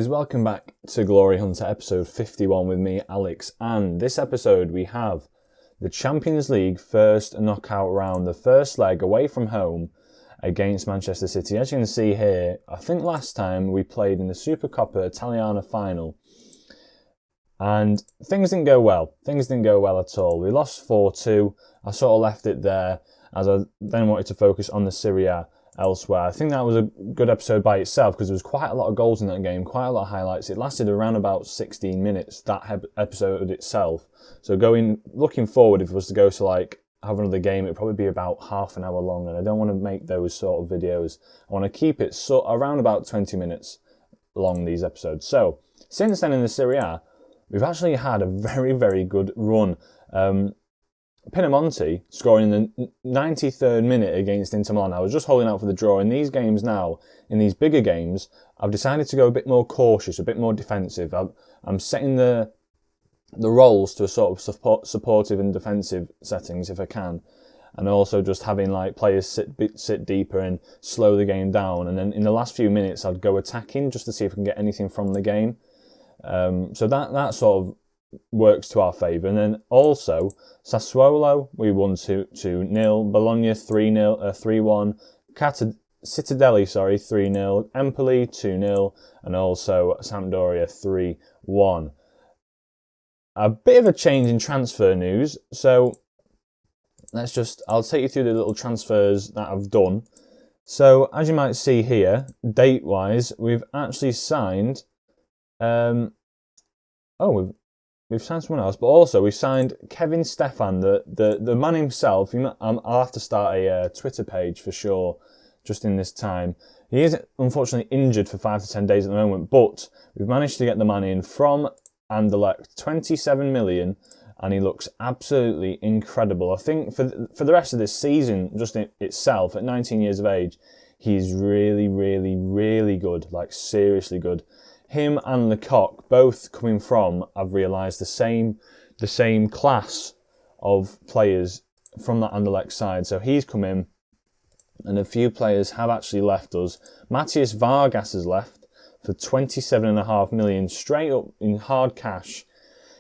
guys, welcome back to Glory Hunter episode 51 with me, Alex, and this episode we have the Champions League first knockout round, the first leg away from home against Manchester City. As you can see here, I think last time we played in the Supercoppa Italiana final and things didn't go well. Things didn't go well at all. We lost 4-2. I sort of left it there as I then wanted to focus on the Serie A elsewhere. I think that was a good episode by itself because there was quite a lot of goals in that game, quite a lot of highlights. It lasted around about 16 minutes, that episode itself. So looking forward, if it was to go to have another game, it'd probably be about half an hour long, and I don't want to make those sort of videos. I want to keep it around about 20 minutes long, these episodes. So since then in the Serie A, we've actually had a very, very good run. Pinamonti scoring in the 93rd minute against Inter Milan. I was just holding out for the draw. In these games now, in these bigger games, I've decided to go a bit more cautious, a bit more defensive. I'm setting the roles to a sort of supportive and defensive settings if I can, and also just having players sit deeper and slow the game down. And then in the last few minutes, I'd go attacking just to see if I can get anything from the game. So that sort of works to our favour. And then also Sassuolo, we won 2-0, Bologna 3-1, Cittadelli 3-0, Empoli 2-0, and also Sampdoria 3-1. A bit of a change in transfer news, so I'll take you through the little transfers that I've done. So as you might see here, date wise, we've actually signed We've signed someone else, but also we've signed Kevin Stefan, the man himself. I'll have to start a Twitter page for sure, just in this time. He is unfortunately injured for 5 to 10 days at the moment, but we've managed to get the man in from Anderlecht, 27 million, and he looks absolutely incredible. I think for the rest of this season, just in itself, at 19 years of age, he's really, really, really good, seriously good. Him and Lecoq both coming from, I've realised, the same class of players from that Anderlecht side. So he's come in, and a few players have actually left us. Matthias Vargas has left for 27.5 million straight up in hard cash.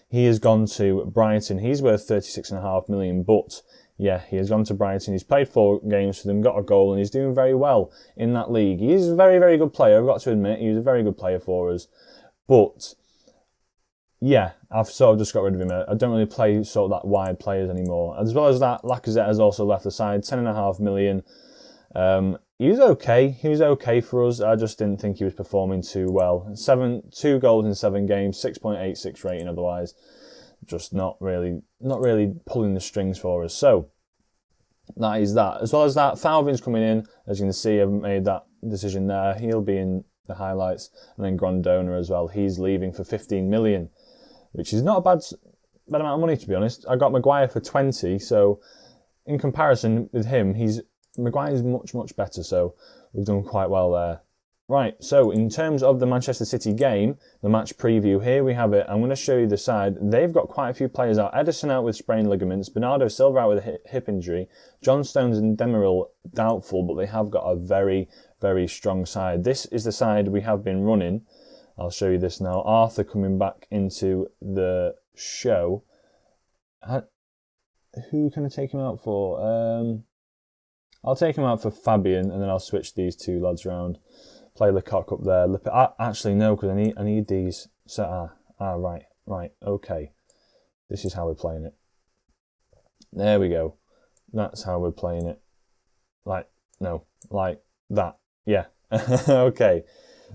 He has gone to Brighton. He's worth 36.5 million, but yeah, he has gone to Brighton. He's played 4 games for them, got a goal, and he's doing very well in that league. He's a very, very good player, I've got to admit. He's a very good player for us. But, yeah, I've sort of just got rid of him. I don't really play sort of that wide players anymore. As well as that, Lacazette has also left the side, 10.5 million. He was okay. He was okay for us. I just didn't think he was performing too well. 2 goals in 7 games, 6.86 rating otherwise. Just not really pulling the strings for us. So that is that. As well as that, Thauvin coming in. As you can see, I've made that decision there. He'll be in the highlights. And then Grondona as well. He's leaving for 15 million, which is not a bad amount of money, to be honest. I got Maguire for 20, so in comparison with him, Maguire is much, much better. So we've done quite well there. Right, so in terms of the Manchester City game, the match preview, here we have it. I'm going to show you the side. They've got quite a few players out. Ederson out with sprained ligaments. Bernardo Silva out with a hip injury. John Stones and Demiral doubtful, but they have got a very, very strong side. This is the side we have been running. I'll show you this now. Arthur coming back into the show. Who can I take him out for? I'll take him out for Fabian, and then I'll switch these 2 lads around. Play Lecoq up there. Actually, no, because I need these. So, right, okay. This is how we're playing it. There we go. That's how we're playing it. Like that. Yeah. Okay.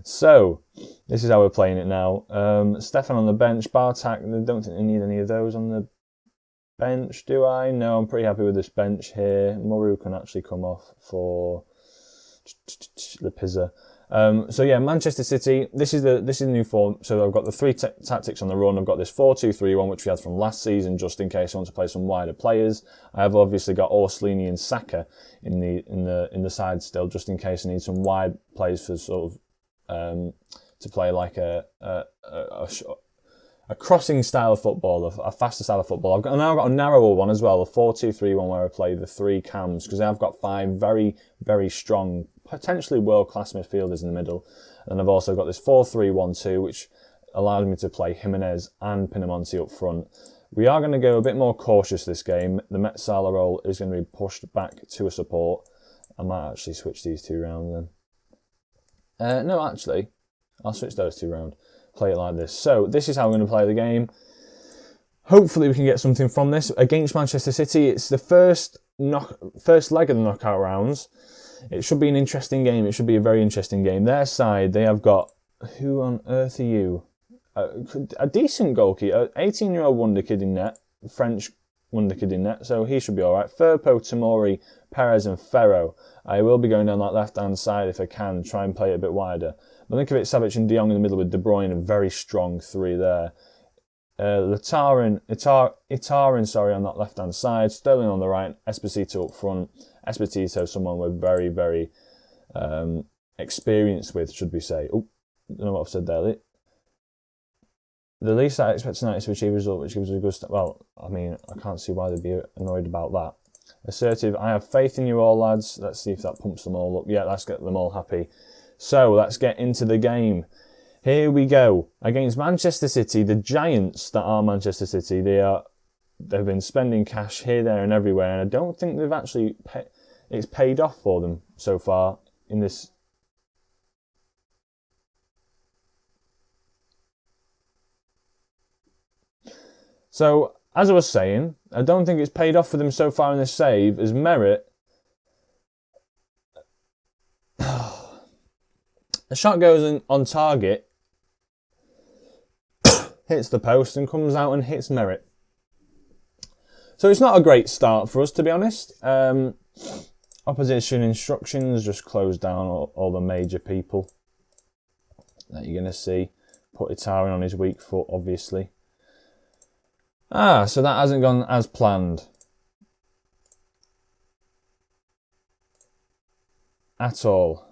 So, this is how we're playing it now. Stefan on the bench. Bartak, I don't think I need any of those on the bench, do I? No, I'm pretty happy with this bench here. Moru can actually come off for Lepizza. So yeah, Manchester City, this is the new form. So I've got the 3 tactics on the run. I've got this 4-2-3-1, which we had from last season, just in case I want to play some wider players. I have obviously got Orsolini and Saka in the side still, just in case I need some wide players for sort of to play like a crossing style of football, a faster style of football. I've now got a narrower one as well, a 4-2-3-1, where I play the 3 cams, because I've got 5 very, very strong, potentially world-class midfielders in the middle. And I've also got this 4-3-1-2, which allows me to play Haymanager and Pinamonti up front. We are going to go a bit more cautious this game. The Metsala role is going to be pushed back to a support. I might actually switch these two round then. No, actually, I'll switch those two round. Play it like this. So this is how we're going to play the game. Hopefully we can get something from this. Against Manchester City, it's the first leg of the knockout rounds. It should be an interesting game. It should be a very interesting game. Their side, they have got... Who on earth are you? A decent goalkeeper. 18-year-old wonder kid in net. French wonder kid in net. So he should be all right. Firpo, Tomori, Perez and Ferro. I will be going down that left-hand side if I can. Try and play it a bit wider. Milinkovic, Savic and De Jong in the middle with De Bruyne. A very strong three there. Itarin, on that left-hand side. Sterling on the right. Esposito up front. Esposito, someone we're very, very experienced with, should we say. Oh, I don't know what I've said there. The least I expect tonight is to achieve a result which gives us a good start. Well, I mean, I can't see why they'd be annoyed about that. Assertive, I have faith in you all, lads. Let's see if that pumps them all up. Yeah, let's get them all happy. So, let's get into the game. Here we go. Against Manchester City, the giants that are Manchester City, they've been spending cash here, there and everywhere, and I don't think they've actually it's paid off for them so far in this. So, as I was saying, I don't think it's paid off for them so far in this save as Merit. The shot goes on target, hits the post and comes out and hits Merit. So it's not a great start for us, to be honest. Opposition instructions, just close down all the major people that you're going to see. Put Itarin on his weak foot, obviously. So that hasn't gone as planned. At all.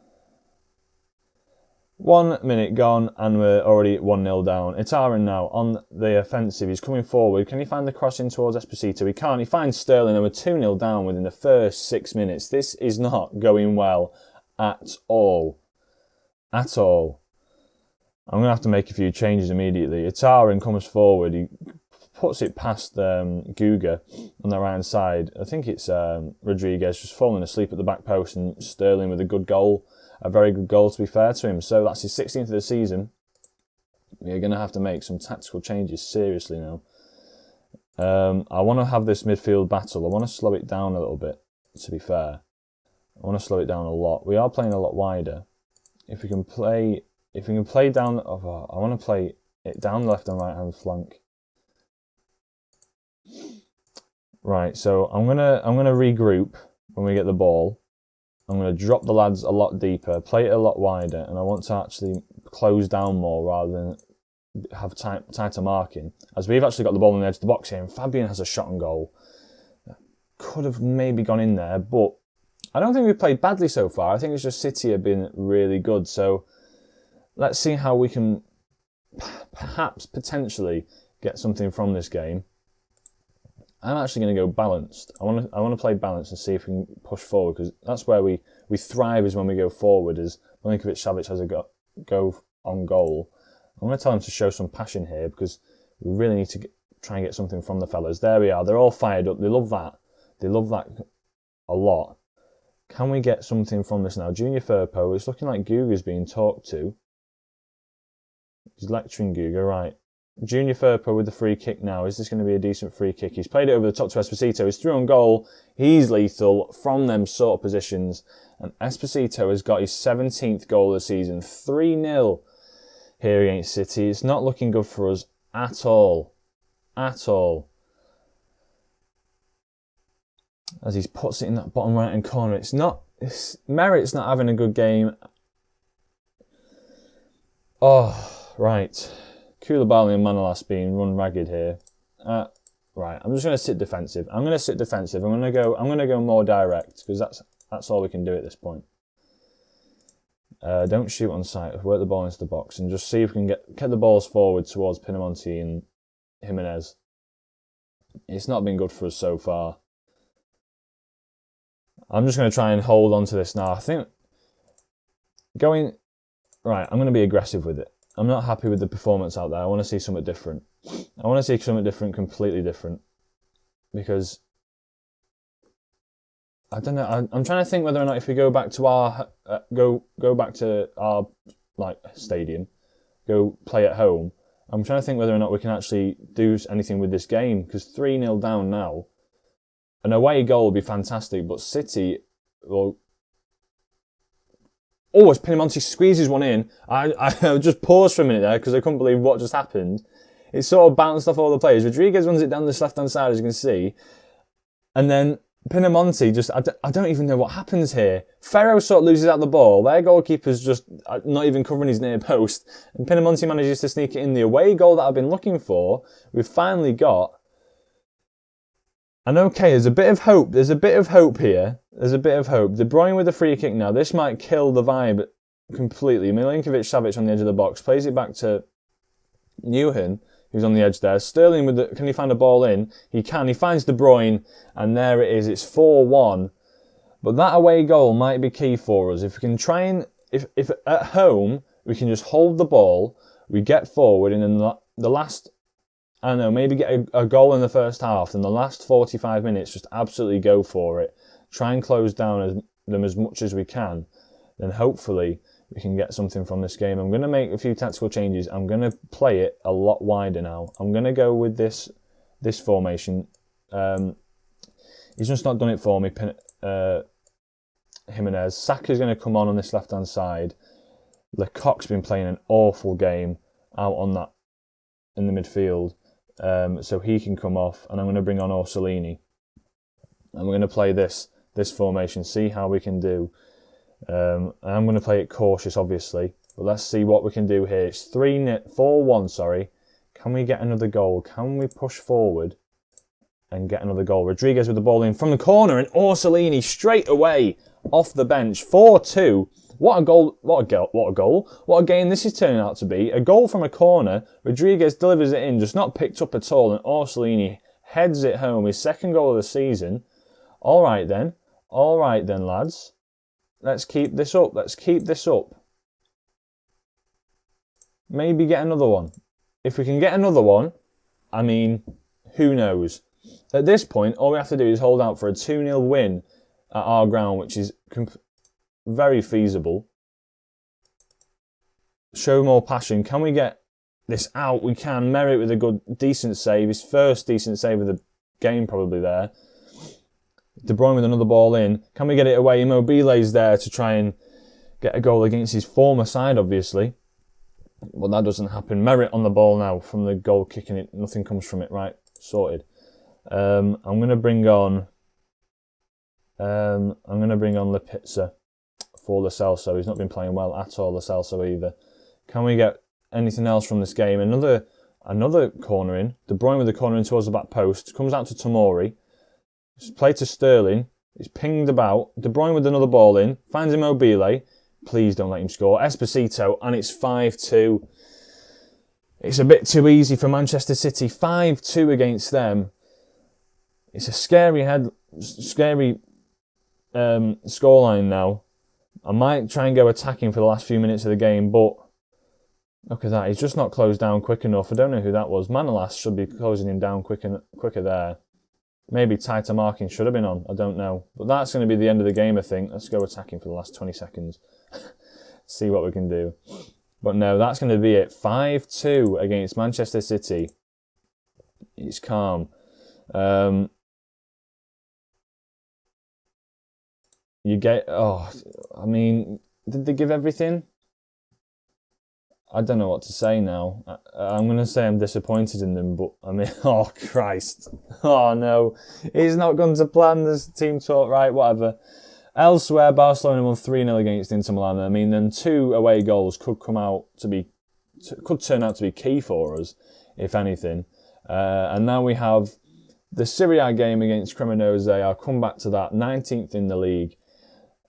1 minute gone and we're already 1-0 down. Itarin now on the offensive. He's coming forward. Can he find the crossing towards Esposito? He can't. He finds Sterling and we're 2-0 down within the first 6 minutes. This is not going well at all. At all. I'm going to have to make a few changes immediately. Itarin comes forward. He puts it past Guga on the right-hand side. I think it's Rodriguez just falling asleep at the back post and Sterling with a good goal. A very good goal, to be fair to him. So that's his 16th of the season. We're going to have to make some tactical changes seriously now. I want to have this midfield battle. I want to slow it down a little bit, to be fair. I want to slow it down a lot. We are playing a lot wider. If we can play down... Oh, I want to play it down the left and right hand flank. Right, so I'm gonna regroup when we get the ball. I'm going to drop the lads a lot deeper, play it a lot wider, and I want to actually close down more rather than have tighter marking. As we've actually got the ball on the edge of the box here, and Fabian has a shot on goal. Could have maybe gone in there, but I don't think we've played badly so far. I think it's just City have been really good. So let's see how we can perhaps potentially get something from this game. I'm actually going to go balanced. I want to play balanced and see if we can push forward, because that's where we thrive, is when we go forward, as Milinkovic Savic has a go on goal. I'm going to tell him to show some passion here, because we really need to try and get something from the fellas. There we are. They're all fired up. They love that. They love that a lot. Can we get something from this now? Junior Firpo, it's looking like Guga's being talked to. He's lecturing Guga, right. Junior Firpo with the free kick now. Is this going to be a decent free kick? He's played it over the top to Esposito. He's through on goal. He's lethal from them sort of positions. And Esposito has got his 17th goal of the season. 3-0 here against City. It's not looking good for us at all. At all. As he puts it in that bottom right hand corner. Merit's not having a good game. Oh, right. Koulibaly and Manolas being run ragged here. Right, I'm just going to sit defensive. I'm going to go more direct, because that's all we can do at this point. Don't shoot on sight. Work the ball into the box and just see if we can get the balls forward towards Pinamonti and Haymanager. It's not been good for us so far. I'm just going to try and hold on to this now. I think going right, I'm going to be aggressive with it. I'm not happy with the performance out there. I want to see something different. I want to see something different, completely different. Because, I don't know, I'm trying to think whether or not if we go back to our, go back to our, like, stadium, go play at home, I'm trying to think whether or not we can actually do anything with this game. Because 3-0 down now, an away goal would be fantastic, but City, well, oh, as Pinamonti squeezes one in, I just paused for a minute there because I couldn't believe what just happened. It sort of bounced off all the players. Rodriguez runs it down this left-hand side, as you can see. And then Pinamonti just, I don't even know what happens here. Ferro sort of loses out the ball. Their goalkeeper's just not even covering his near post. And Pinamonti manages to sneak it in. The away goal that I've been looking for, we've finally got. And okay, there's a bit of hope. There's a bit of hope here. There's a bit of hope. De Bruyne with a free kick now. This might kill the vibe completely. Milinkovic-Savic on the edge of the box. Plays it back to Newhan, who's on the edge there. Sterling with the... Can he find a ball in? He can. He finds De Bruyne. And there it is. It's 4-1. But that away goal might be key for us. If we can try and... If at home, we can just hold the ball. We get forward. And then the last... I don't know, maybe get a goal in the first half, then the last 45 minutes, just absolutely go for it. Try and close down them as much as we can. Then hopefully we can get something from this game. I'm going to make a few tactical changes. I'm going to play it a lot wider now. I'm going to go with this formation. He's just not done it for me, Haymanager. Saka's going to come on this left-hand side. Lecoq's been playing an awful game out on that in the midfield. So he can come off, and I'm going to bring on Orsolini. And we're going to play this formation, see how we can do. And I'm going to play it cautious, obviously, but let's see what we can do here. It's 4-1, sorry. Can we get another goal? Can we push forward and get another goal? Rodriguez with the ball in from the corner, and Orsolini straight away off the bench. 4-2. What a goal, what a goal. What a game this is turning out to be. A goal from a corner. Rodriguez delivers it in, just not picked up at all, and Orsolini heads it home. His second goal of the season. All right then, lads. Let's keep this up. Let's keep this up. Maybe get another one. If we can get another one, I mean, who knows? At this point, all we have to do is hold out for a 2-0 win at our ground, which is very feasible. Show more passion. Can we get this out? We can. Merritt with a decent save. His first decent save of the game probably there. De Bruyne with another ball in. Can we get it away? Immobile's there to try and get a goal against his former side, obviously. But that doesn't happen. Merritt on the ball now from the goal kicking it. Nothing comes from it. Right, sorted. I'm going to bring on Lipitza for Lo Celso. He's not been playing well at all, Lo Celso either. Can we get anything else from this game? Another corner in. De Bruyne with the corner in towards the back post. Comes out to Tomori. It's played to Sterling. It's pinged about. De Bruyne with another ball in. Finds Immobile. Please don't let him score. Esposito, and it's 5-2. It's a bit too easy for Manchester City. 5-2 against them. It's a scary scoreline now. I might try and go attacking for the last few minutes of the game, but look at that. He's just not closed down quick enough. I don't know who that was. Manolas should be closing him down quicker there. Maybe tighter marking should have been on. I don't know. But that's going to be the end of the game, I think. Let's go attacking for the last 20 seconds. See what we can do. But no, that's going to be it. 5-2 against Manchester City. It's calm. You get... Oh, I mean, did they give everything? I don't know what to say now. I'm going to say I'm disappointed in them, but I mean, oh Christ. Oh no. It's not going to plan. This team talk, right, whatever. Elsewhere, Barcelona won 3-0 against Inter Milan. I mean, then 2 away goals could turn out to be key for us, if anything. And now we have the Serie A game against Cremonese. I'll come back to that. 19th in the league.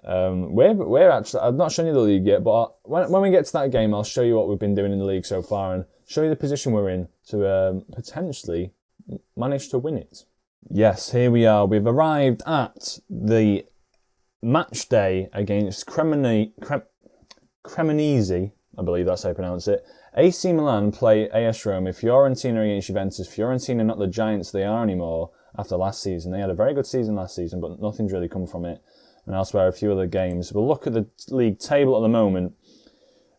We're actually, I've not shown you the league yet, but when we get to that game, I'll show you what we've been doing in the league so far and show you the position we're in to potentially manage to win it. Yes, here we are. We've arrived at the match day against Cremonese. I believe that's how you pronounce it. AC Milan play AS Roma, Fiorentina against Juventus. Fiorentina not the giants they are anymore after last season. They had a very good season last season, but nothing's really come from it. And elsewhere, a few other games. We'll look at the league table at the moment.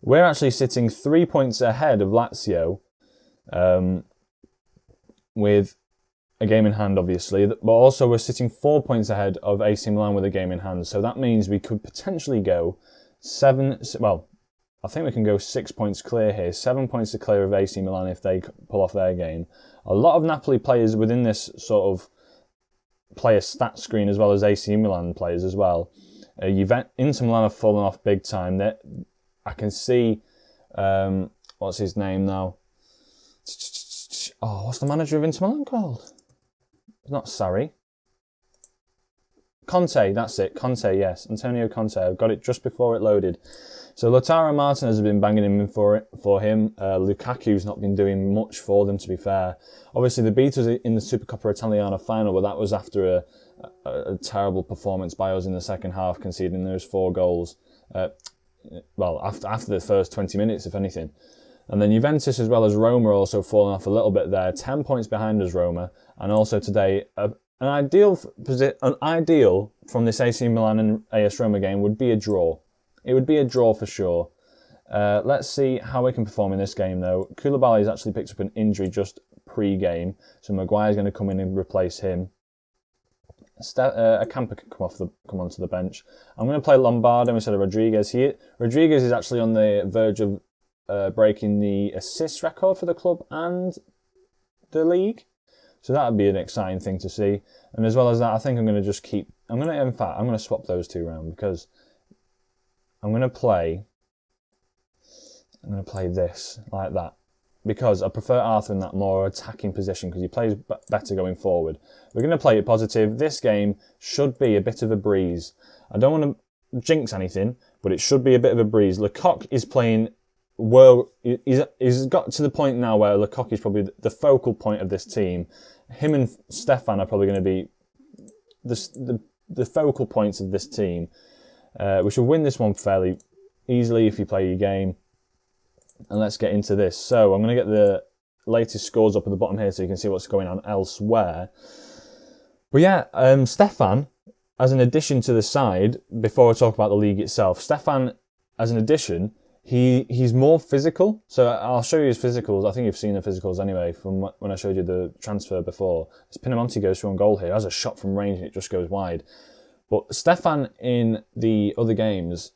We're actually sitting 3 points ahead of Lazio, with a game in hand, obviously. But also we're sitting 4 points ahead of AC Milan with a game in hand. So that means we could potentially go I think we can go 6 points clear here. 7 points to clear of AC Milan if they pull off their game. A lot of Napoli players within this sort of player stat screen, as well as AC Milan players as well. Inter Milan have fallen off big time. I can see, what's his name now? Oh, what's the manager of Inter Milan called? It's not Sarri. Conte, that's it. Conte, yes. Antonio Conte. I've got it just before it loaded. So Lautaro Martinez has been banging him in for him. Lukaku's not been doing much for them, to be fair. Obviously, they beat us in the Supercoppa Italiana final, but that was after a terrible performance by us in the second half, conceding those 4 goals. After the first 20 minutes, if anything. And then Juventus, as well as Roma, also fallen off a little bit there. 10 points behind us, Roma. And also today, an ideal from this AC Milan and AS Roma game would be a draw. It would be a draw for sure. Let's see how we can perform in this game, though. Koulibaly's actually picked up an injury just pre-game, so Maguire's going to come in and replace him. Akampa can come onto the bench. I'm going to play Lombardo instead of Rodriguez. Rodriguez is actually on the verge of breaking the assist record for the club and the league. So that would be an exciting thing to see. And as well as that, I think I'm going to swap those two around, because I'm going to play this like that, because I prefer Arthur in that more attacking position, because he plays better going forward. We're going to play it positive. This game should be a bit of a breeze. I don't want to jinx anything, but it should be a bit of a breeze. Lecoq is playing well. He's got to the point now where Lecoq is probably the focal point of this team. Him and Stefan are probably going to be the focal points of this team. We should win this one fairly easily if you play your game. And let's get into this. So I'm going to get the latest scores up at the bottom here so you can see what's going on elsewhere. But yeah, Stefan, as an addition to the side, before I talk about the league itself, Stefan, as an addition, he's more physical. So I'll show you his physicals. I think you've seen the physicals anyway from when I showed you the transfer before. As Pinamonti goes through on goal here, has a shot from range and it just goes wide. But Stefan in the other games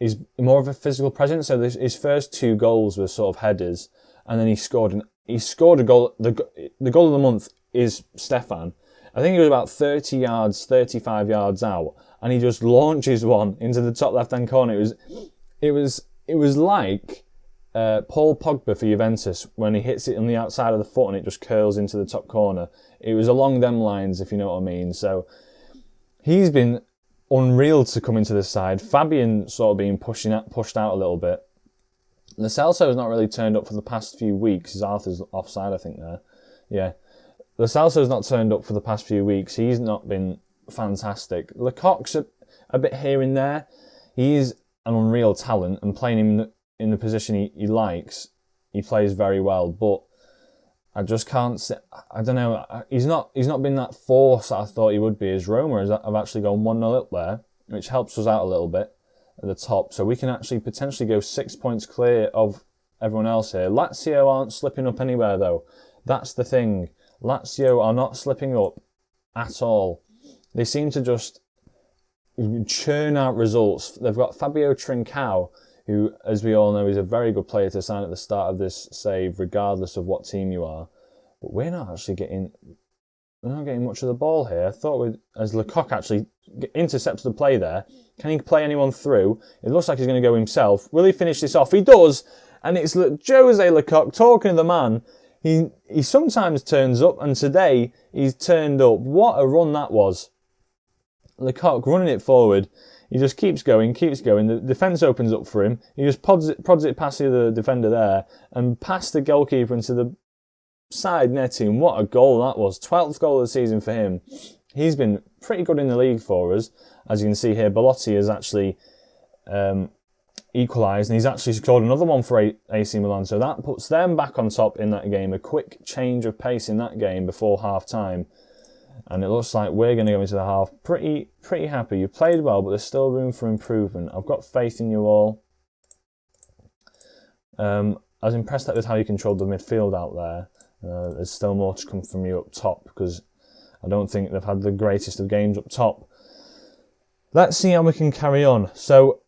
is more of a physical presence. So his first 2 goals were sort of headers, and then he scored a goal. The goal of the month is Stefan. I think it was about 30 yards, 35 yards out, and he just launches one into the top left-hand corner. It was like Paul Pogba for Juventus when he hits it on the outside of the foot and it just curls into the top corner. It was along them lines, if you know what I mean. So he's been unreal to come into the side. Fabian sort of being pushed out a little bit. Lo Celso has not really turned up for the past few weeks. His Arthur's offside, I think, there. Yeah. Lo Celso's not turned up for the past few weeks. He's not been fantastic. Lecoq's a bit here and there. He's an unreal talent, and playing him in the position he likes, he plays very well. But I just can't say, I don't know, he's not been that force that I thought he would be, as Roma have actually gone 1-0 up there, which helps us out a little bit at the top. So we can actually potentially go 6 points clear of everyone else here. Lazio aren't slipping up anywhere though. That's the thing. Lazio are not slipping up at all. They seem to just churn out results. They've got Fabio Trincao, who, as we all know, is a very good player to sign at the start of this save, regardless of what team you are. But we're not getting much of the ball here. I thought as Lecoq actually intercepts the play there, can he play anyone through? It looks like he's going to go himself. Will he finish this off? He does! And it's Jose Lecoq talking to the man. He sometimes turns up, and today he's turned up. What a run that was. Lecoq running it forward. He just keeps going. The defence opens up for him. He just prods it past the defender there and past the goalkeeper into the side netting. What a goal that was. 12th goal of the season for him. He's been pretty good in the league for us. As you can see here, Belotti is actually equalised, and he's actually scored another one for AC Milan. So that puts them back on top in that game. A quick change of pace in that game before half-time. And it looks like we're going to go into the half pretty happy. You've played well, but there's still room for improvement. I've got faith in you all. I was impressed with how you controlled the midfield out there. There's still more to come from you up top, because I don't think they've had the greatest of games up top. Let's see how we can carry on. So,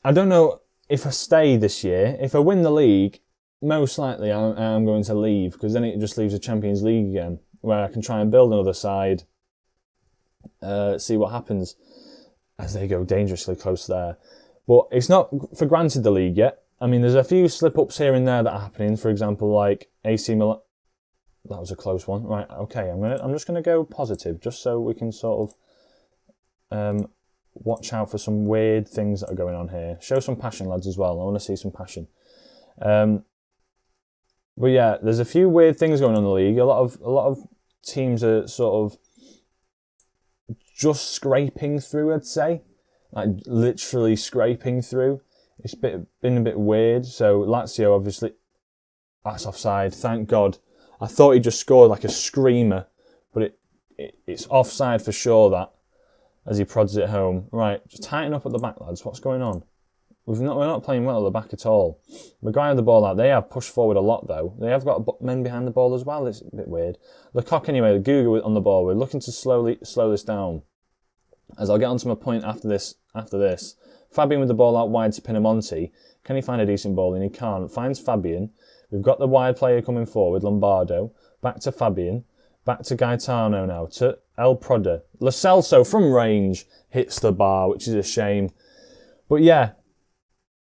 I don't know if I stay this year. If I win the league, most likely I'm going to leave, because then it just leaves the Champions League again, where I can try and build another side, see what happens, as they go dangerously close there. But it's not for granted the league yet. I mean, there's a few slip-ups here and there that are happening. For example, like AC Milan. That was a close one. Right, okay, I'm just gonna go positive, just so we can sort of watch out for some weird things that are going on here. Show some passion, lads, as well. I want to see some passion. But yeah, there's a few weird things going on in the league. A lot of teams are sort of just scraping through, I'd say. Like, literally scraping through. It's been a bit weird. So, Lazio, obviously, that's offside. Thank God. I thought he just scored like a screamer. But it's offside for sure, that, as he prods it home. Right, just tighten up at the back, lads. What's going on? We're not playing well at the back at all. Maguire the ball out. They have pushed forward a lot, though. They have got men behind the ball as well. It's a bit weird. Lecoq, anyway, the Guga on the ball. We're looking to slow this down. As I'll get onto my point after this. Fabian with the ball out wide to Pinamonti. Can he find a decent ball? And he can't. Finds Fabian. We've got the wide player coming forward, Lombardo. Back to Fabian. Back to Gaetano now. To El Proda. Lo Celso from range hits the bar, which is a shame. But yeah.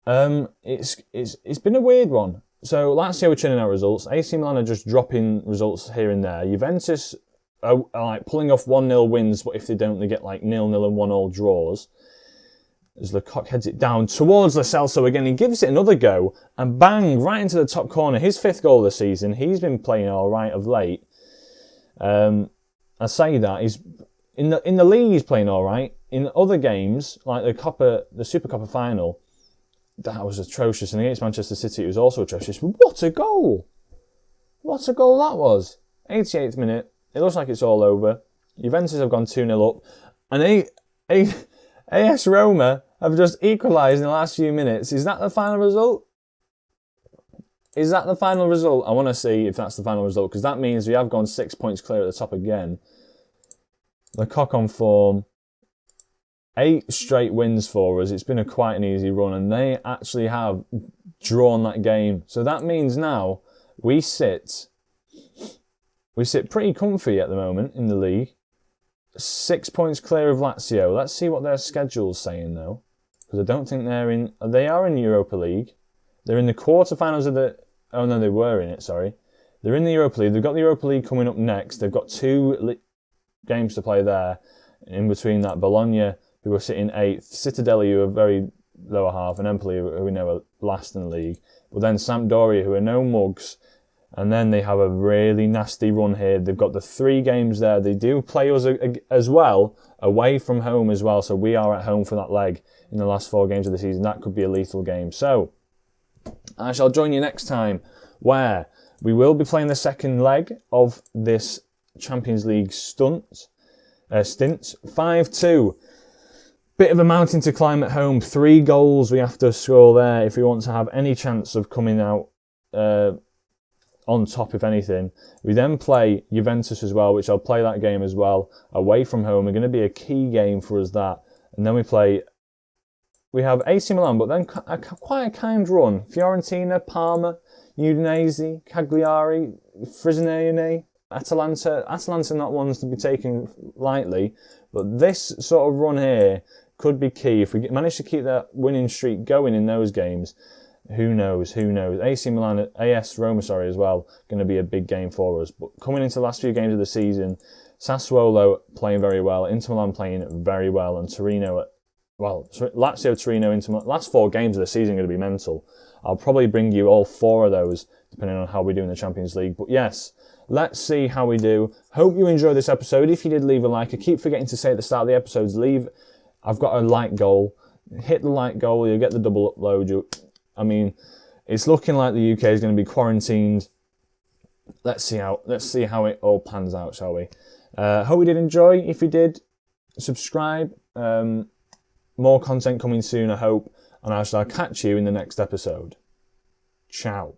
It's been a weird one. So Lazio are churning out results. AC Milan are just dropping results here and there. Juventus are like pulling off 1-0 wins, but if they don't, they get like 0-0 and 1-1 draws. As Lecoq heads it down towards Lo Celso again, he gives it another go, and bang, right into the top corner. His 5th goal of the season. He's been playing all right of late. I say that he's in the league. He's playing all right. In other games, like the Super Coppa final. That was atrocious, and against Manchester City it was also atrocious. What a goal! What a goal that was! 88th minute, it looks like it's all over. Juventus have gone 2-0 up, and AS Roma have just equalised in the last few minutes. Is that the final result? Is that the final result? I want to see if that's the final result, because that means we have gone 6 points clear at the top again. Lecoq on form. 8 straight wins for us. It's been quite an easy run, and they actually have drawn that game. So that means now we sit pretty comfy at the moment in the league. 6 points clear of Lazio. Let's see what their schedule's saying though, because I don't think they are in Europa League. They're in the quarterfinals of the. Oh no, they were in it. Sorry, they're in the Europa League. They've got the Europa League coming up next. They've got 2 games to play there. In between that, Bologna, who are sitting 8th, Citadel, who are very lower half, and Empoli, who we know are last in the league. But then Sampdoria, who are no mugs, and then they have a really nasty run here. They've got the 3 games there. They do play us as well, away from home as well, so we are at home for that leg in the last 4 games of the season. That could be a lethal game. So, I shall join you next time, where we will be playing the second leg of this Champions League stint. 5-2. Bit of a mountain to climb at home. 3 goals we have to score there if we want to have any chance of coming out on top, if anything. We then play Juventus as well, which I'll play that game as well. Away from home, are going to be a key game for us, that. And then we have AC Milan, but then quite a kind run. Fiorentina, Parma, Udinese, Cagliari, Frosinone, Atalanta. Atalanta not ones to be taken lightly, but this sort of run here could be key. If we manage to keep that winning streak going in those games, who knows? AS Roma, as well, going to be a big game for us. But coming into the last few games of the season, Sassuolo playing very well, Inter Milan playing very well, and Lazio, Torino, Inter Milan. Last 4 games of the season are going to be mental. I'll probably bring you all 4 of those, depending on how we do in the Champions League. But yes, let's see how we do. Hope you enjoyed this episode. If you did, leave a like. I keep forgetting to say at the start of the episodes, I've got a like goal. hit the like goal, you'll get the double upload. I mean, it's looking like the UK is going to be quarantined. Let's see how it all pans out, shall we? Hope you did enjoy. If you did, subscribe. More content coming soon, I hope. And I shall catch you in the next episode. Ciao.